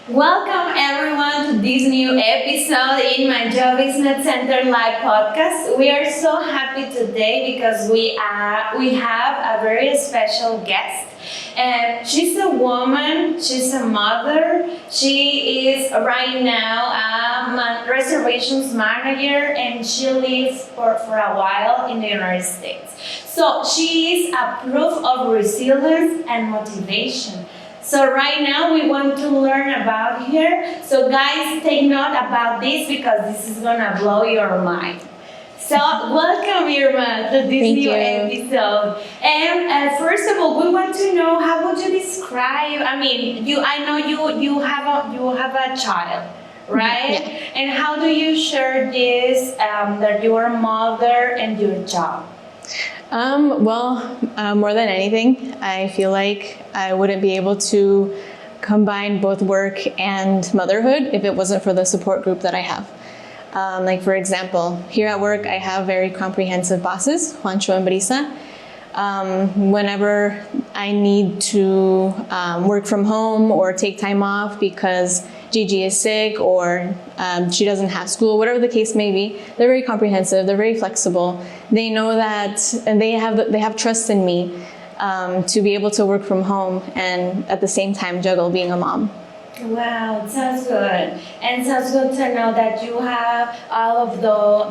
Welcome everyone to this new episode in my Job is Not Center live podcast. We are so happy today because we have a very special guest. And she's a woman, she's a mother, she is right now a Reservations Manager, and she lives for a while in the United States. So she is a proof of resilience and motivation. So right now we want to learn about her. So guys, take note about this because this is gonna blow your mind. So welcome Irma to this new episode. And first of all, we want to know, how would you describe? I mean, I know you have a child, right? Yeah. And how do you share this that you are a mother and your job? More than anything, I feel like I wouldn't be able to combine both work and motherhood if it wasn't for the support group that I have. Like for example, here at work, I have very comprehensive bosses, Juancho and Brisa. Whenever I need to work from home or take time off because Gigi is sick or she doesn't have school, whatever the case may be, they're very comprehensive, they're very flexible. They know that, and they have trust in me to be able to work from home and at the same time juggle being a mom. Wow, it sounds good. And it sounds good to know that you have all of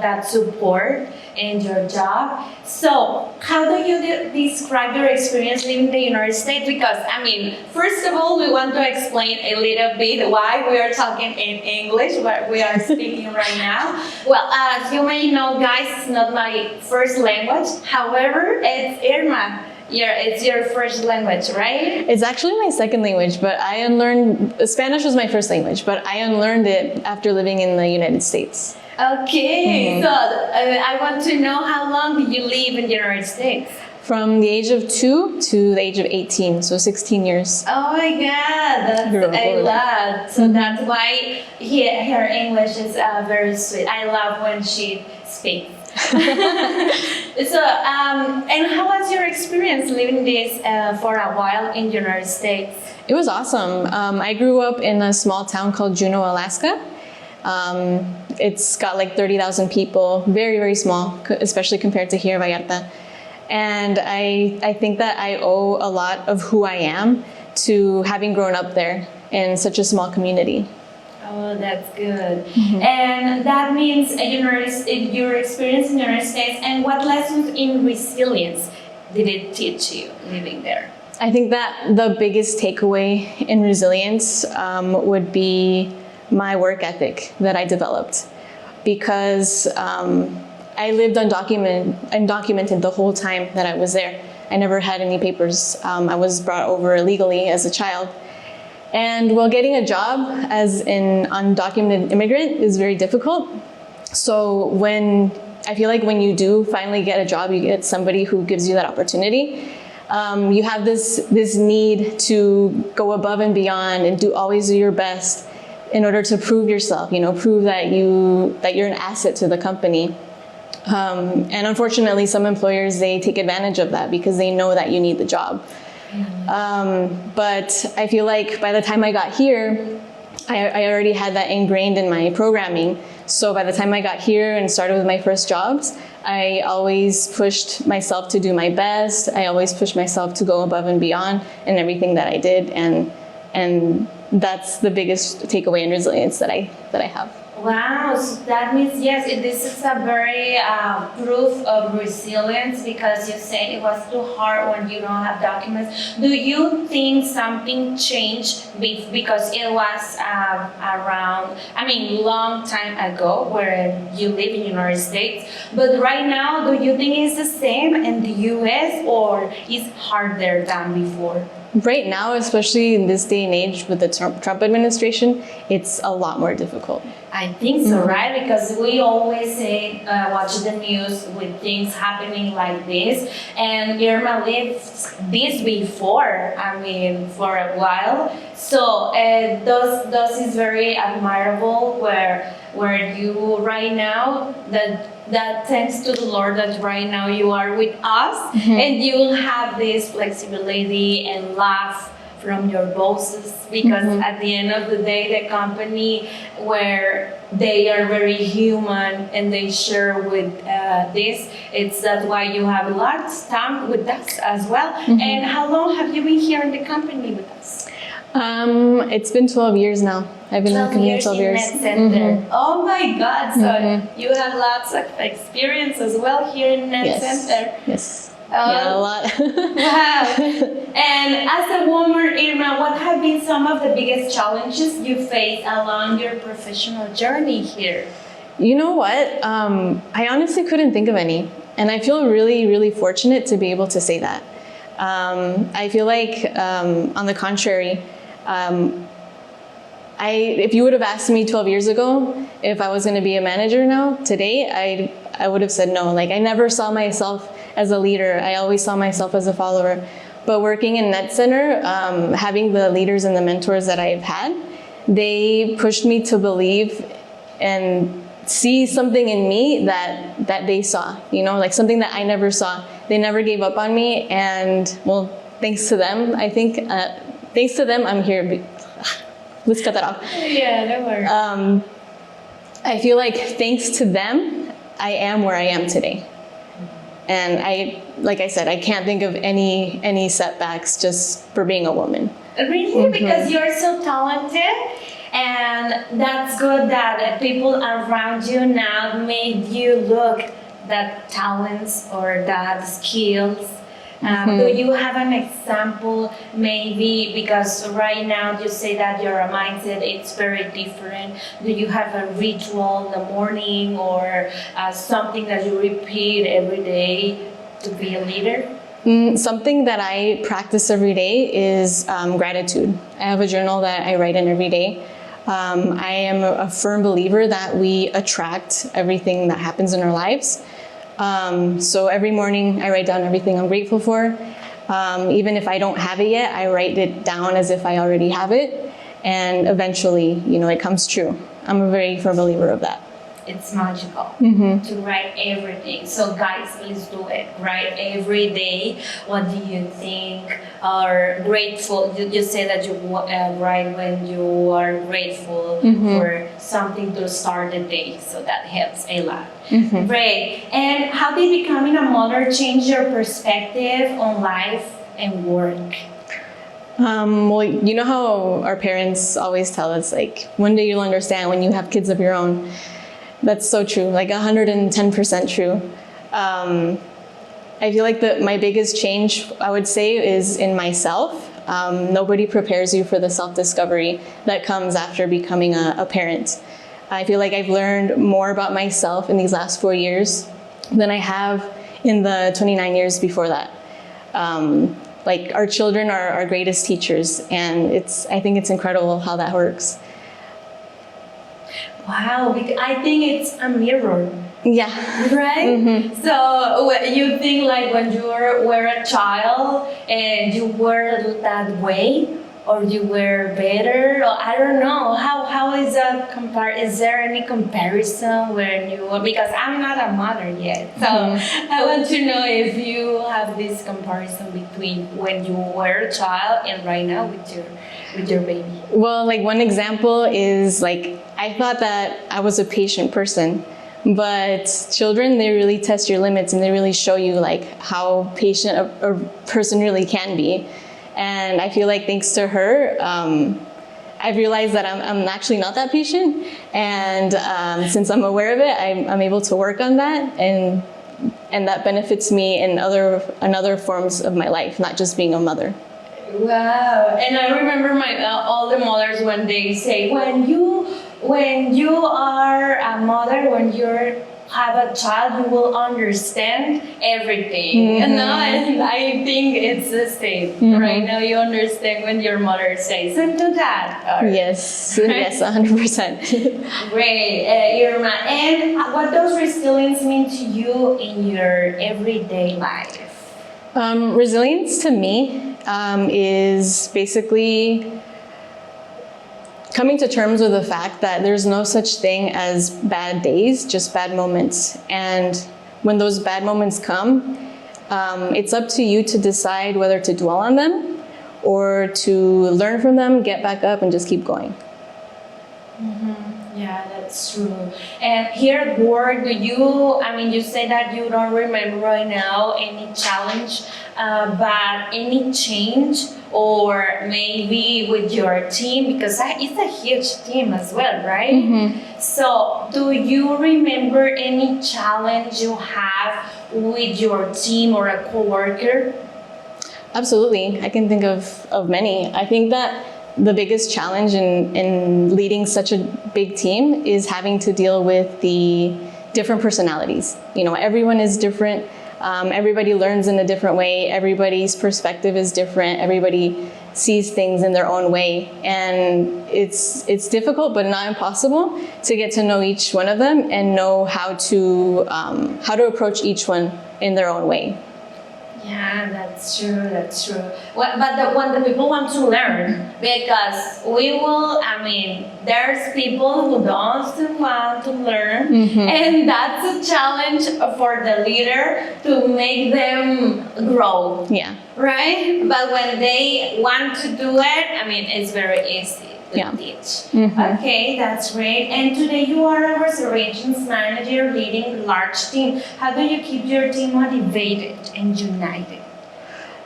that support in your job. So, how do you describe your experience living in the United States? Because, I mean, first of all, we want to explain a little bit why we are talking in English, what we are speaking right now. Well, as you may know, guys, it's not my first language. However, it's Irma. It's your first language, right? It's actually my second language, but I unlearned, Spanish was my first language, but I unlearned it after living in the United States. Okay, so I want to know, how long did you live in the United States? From the age of 2 to the age of 18, so 16 years. Oh my God, that's a lot. So that's why her English is very sweet. I love when she speaks. So, and how was your experience living this for a while in the United States? It was awesome. I grew up in a small town called Juneau, Alaska. It's got like 30,000 people, very, very small, especially compared to here, Vallarta. And I think that I owe a lot of who I am to having grown up there in such a small community. Oh, that's good. Mm-hmm. And that means your experience in the United States, and what lessons in resilience did it teach you living there? I think that the biggest takeaway in resilience would be my work ethic that I developed, because I lived undocumented the whole time that I was there. I never had any papers. I was brought over illegally as a child. And while getting a job as an undocumented immigrant is very difficult. So I feel like when you do finally get a job, you get somebody who gives you that opportunity. You have this need to go above and beyond and always do your best in order to prove yourself, prove that you're an asset to the company. And unfortunately, some employers, they take advantage of that because they know that you need the job. But I feel like by the time I got here, I already had that ingrained in my programming. So by the time I got here and started with my first jobs, I always pushed myself to do my best. I always pushed myself to go above and beyond in everything that I did. And that's the biggest takeaway in resilience that I have. Wow, so that means, yes, this is a very proof of resilience, because you say it was too hard when you don't have documents. Do you think something changed because it was long time ago where you live in the United States, but right now, do you think it's the same in the US, or is it harder than before? Right now, especially in this day and age with the Trump administration, it's a lot more difficult. I think so, right? Because we always say, watch the news with things happening like this. And Irma lived this before, for a while. So those is very admirable, where where you right now, that thanks to the Lord that right now you are with us, and you have this flexibility and love from your bosses, because at the end of the day, the company where they are very human and they share with this, it's that's why you have a lot of time with us as well. And how long have you been here in the company with us? It's been 12 years now. I've been in the company 12 years. Net Center. Oh my God! So you have lots of experience as well here in Net Center. Yes. Yeah, a lot. Wow. And as a woman, Irma, what have been some of the biggest challenges you faced along your professional journey here? You know what? I honestly couldn't think of any. And I feel really, really fortunate to be able to say that. I feel like, on the contrary, if you would have asked me 12 years ago if I was going to be a manager now, today, I would have said no. Like, I never saw myself as a leader. I always saw myself as a follower. But working in Net Center, having the leaders and the mentors that I've had, they pushed me to believe and see something in me that they saw, you know, like something that I never saw. They never gave up on me, and well, thanks to them, I think, thanks to them, I'm here. Let's cut that off. Yeah, no worries. I feel like thanks to them, I am where I am today. And like I said, I can't think of any setbacks just for being a woman. Really? Because you're so talented, and that's good that people around you now made you look that talents or that skills. Do you have an example, maybe, because right now you say that your mindset it's very different. Do you have a ritual in the morning or something that you repeat every day to be a leader? Something that I practice every day is gratitude. I have a journal that I write in every day. I am a firm believer that we attract everything that happens in our lives. So every morning I write down everything I'm grateful for. Even if I don't have it yet, I write it down as if I already have it. And eventually, you know, it comes true. I'm a very firm believer of that. It's magical to write everything. So guys, please do it. Write every day. What do you think? Or grateful. You say that you write when you are grateful for something to start the day. So that helps a lot. Great. And how did becoming a mother change your perspective on life and work? Well, you know how our parents always tell us, like, one day you'll understand when you have kids of your own. That's so true, like 110% true. I feel like my biggest change, I would say, is in myself. Nobody prepares you for the self-discovery that comes after becoming a parent. I feel like I've learned more about myself in these last 4 years than I have in the 29 years before that. Like, our children are our greatest teachers, and I think it's incredible how that works. Wow, I think it's a mirror. Yeah. Right? So you think like when you were a child and you were that way, or you were better, or I don't know. How is that is there any comparison when you, because I'm not a mother yet. So I want to know if you have this comparison between when you were a child and right now with your baby. Well, like, one example is, like, I thought that I was a patient person, but children, they really test your limits and they really show you, like, how patient a person really can be. And I feel like thanks to her, I've realized that I'm actually not that patient. And since I'm aware of it, I'm able to work on that, and that benefits me in other forms of my life, not just being a mother. Wow. And I remember all the mothers when they say, when you are a mother, when you have a child, you will understand everything. And I think it's the same. Right now you understand when your mother says, and do that. Yes, yes, 100%. Great, Irma. And what does resilience mean to you in your everyday life? Resilience to me is basically coming to terms with the fact that there's no such thing as bad days, just bad moments. And when those bad moments come, it's up to you to decide whether to dwell on them or to learn from them, get back up, and just keep going. Yeah, that's true. And here at work, you say that you don't remember right now any challenge, but any change, or maybe with your team, because it's a huge team as well, right? So do you remember any challenge you have with your team or a coworker? Absolutely. I can think of many. I think that the biggest challenge in leading such a big team is having to deal with the different personalities. Everyone is different. Everybody learns in a different way. Everybody's perspective is different. Everybody sees things in their own way. And it's difficult, but not impossible, to get to know each one of them and know how to approach each one in their own way. Yeah, that's true. When the people want to learn, because there's people who don't want to learn, and that's a challenge for the leader to make them grow. Yeah. Right? But when they want to do it, it's very easy to teach. Okay, that's great. And today you are a reservations manager leading a large team. How do you keep your team motivated and united?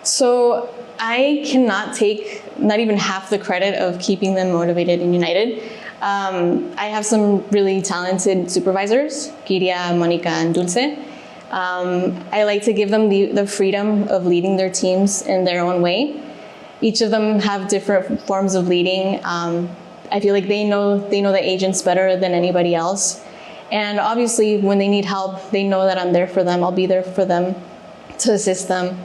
So I cannot take not even half the credit of keeping them motivated and united. I have some really talented supervisors, Kiria, Monica, and Dulce. I like to give them the freedom of leading their teams in their own way. Each of them have different forms of leading. I feel like they know the agents better than anybody else. And obviously, when they need help, they know that I'm there for them. I'll be there for them to assist them.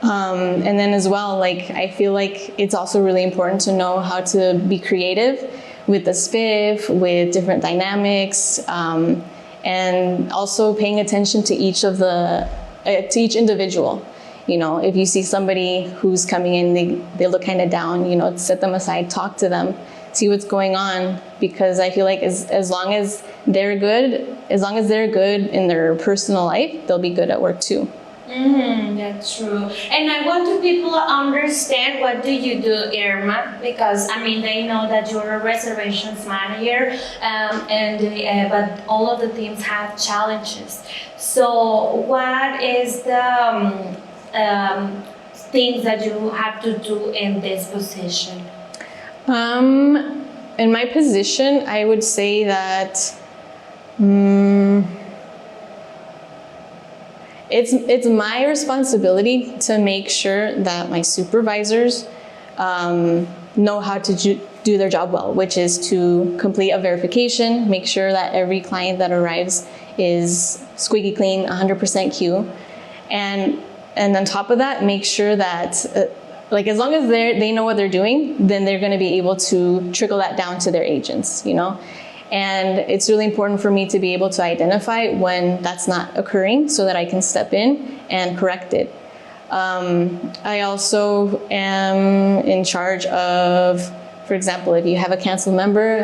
And then as well, I feel like it's also really important to know how to be creative with the spiff, with different dynamics, and also paying attention to each individual. If you see somebody who's coming in, they look kind of down, set them aside, talk to them, see what's going on, because I feel like as long as they're good in their personal life, they'll be good at work too. That's true. And I want to people understand, what do you do, Irma? Because they know that you're a reservations manager, but all of the teams have challenges. So what is the things that you have to do in this position? In my position, I would say that it's my responsibility to make sure that my supervisors know how to do their job well, which is to complete a verification, make sure that every client that arrives is squeaky clean, 100% queue, and on top of that, make sure that as long as they know what they're doing, then they're going to be able to trickle that down to their agents, And it's really important for me to be able to identify when that's not occurring so that I can step in and correct it. I also am in charge of, for example, if you have a canceled member,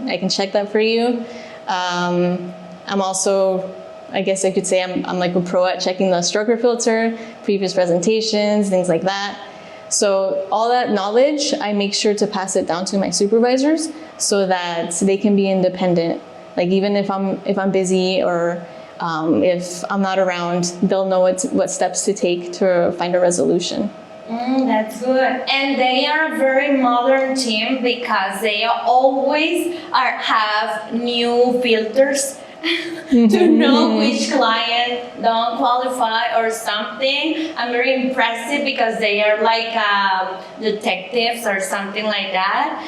I can check that for you. I'm also, I guess I could say I'm like a pro at checking the stroker filter, previous presentations, things like that. So all that knowledge, I make sure to pass it down to my supervisors so that they can be independent. Even if I'm busy or if I'm not around, they'll know what steps to take to find a resolution. That's good. And they are a very modern team because they always have new filters to know which client don't qualify or something. I'm very impressed because they are like detectives or something like that.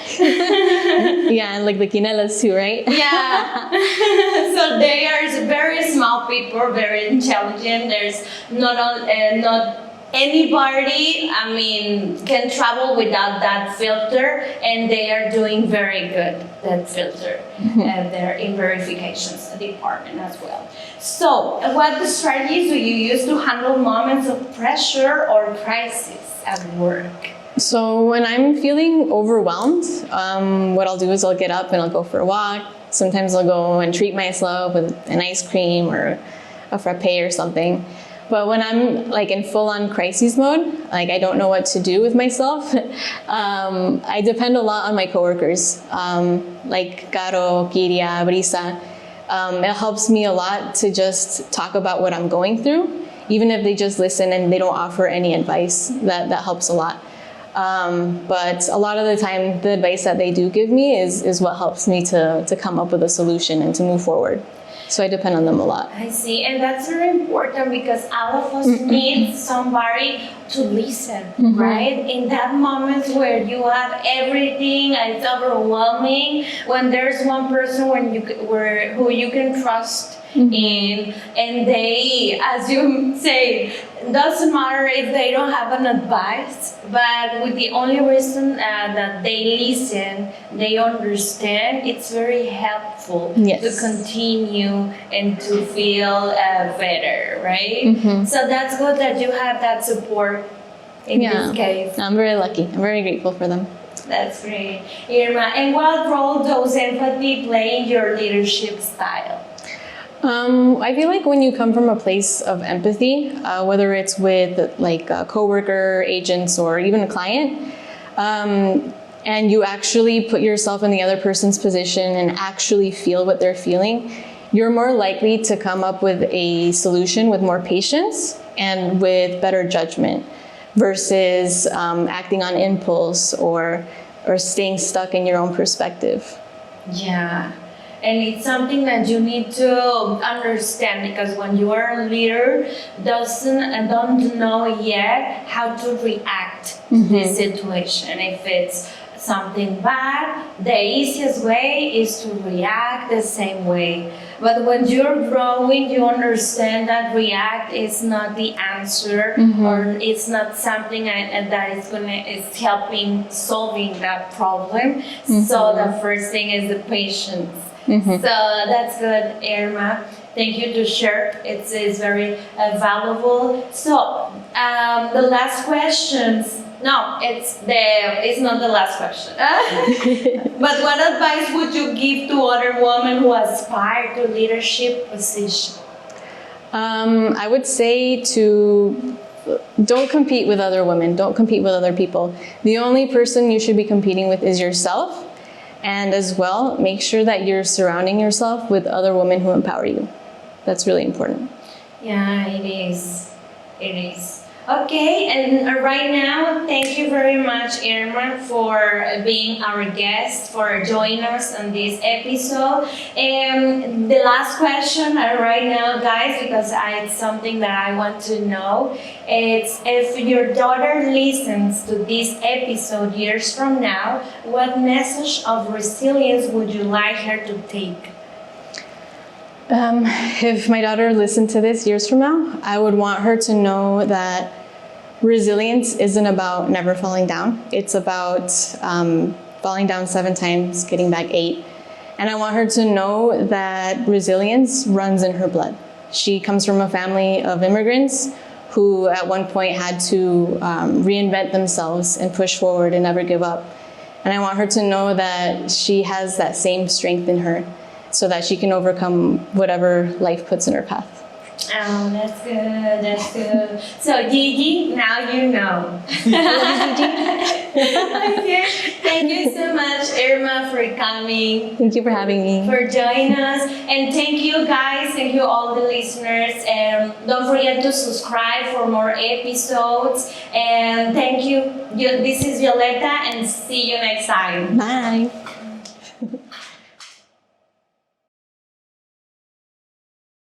Yeah, and like the Quinelas too, right? Yeah. So they are very small people, very intelligent. There's not anybody, can travel without that filter, and they are doing very good, that filter. They're in verifications department as well. So, what strategies do you use to handle moments of pressure or crisis at work? So when I'm feeling overwhelmed, what I'll do is I'll get up and I'll go for a walk. Sometimes I'll go and treat myself with an ice cream or a frappe or something. But when I'm like in full-on crisis mode, like I don't know what to do with myself, I depend a lot on my coworkers, like Caro, Kiria, Brisa. It helps me a lot to just talk about what I'm going through, even if they just listen and they don't offer any advice. That helps a lot. But a lot of the time, the advice that they do give me is what helps me to come up with a solution and to move forward. So I depend on them a lot. I see, and that's very important because all of us need somebody to listen, right? In that moment where you have everything and it's overwhelming, when there's one person who you can trust in, and they, as you say, doesn't matter if they don't have an advice, but with the only reason that they listen, they understand, it's very helpful to continue and to feel better, right? So that's good that you have that support in this case. I'm very lucky. I'm very grateful for them. That's great. Irma, and what role does empathy play in your leadership style? I feel like when you come from a place of empathy, whether it's with like a coworker, agents, or even a client, and you actually put yourself in the other person's position and actually feel what they're feeling, you're more likely to come up with a solution with more patience and with better judgment versus acting on impulse or staying stuck in your own perspective. Yeah. And it's something that you need to understand, because when you are a leader, don't know yet how to react to this situation. If it's something bad, the easiest way is to react the same way. But when you're growing, you understand that react is not the answer, or it's not something that is helping solving that problem. So the first thing is the patience. So that's good, Irma. Thank you to share. It's very valuable. So the last questions. No, it's not the last question. But what advice would you give to other women who aspire to leadership position? I would say don't compete with other women. Don't compete with other people. The only person you should be competing with is yourself. And as well, make sure that you're surrounding yourself with other women who empower you. That's really important. Yeah, it is. It is. Okay, and right now, thank you very much, Irma, for being our guest, for joining us on this episode. And the last question right now, guys, because it's something that I want to know, it's if your daughter listens to this episode years from now, what message of resilience would you like her to take? If my daughter listened to this years from now, I would want her to know that resilience isn't about never falling down. It's about falling down 7 times, getting back 8. And I want her to know that resilience runs in her blood. She comes from a family of immigrants who at one point had to reinvent themselves and push forward and never give up. And I want her to know that she has that same strength in her, so that she can overcome whatever life puts in her path. Oh, that's good, that's good. So Gigi, now you know. Okay. Thank you so much, Irma, for coming. Thank you for having me. For joining us. And thank you guys, thank you all the listeners. And don't forget to subscribe for more episodes. And thank you. This is Violeta, and see you next time. Bye.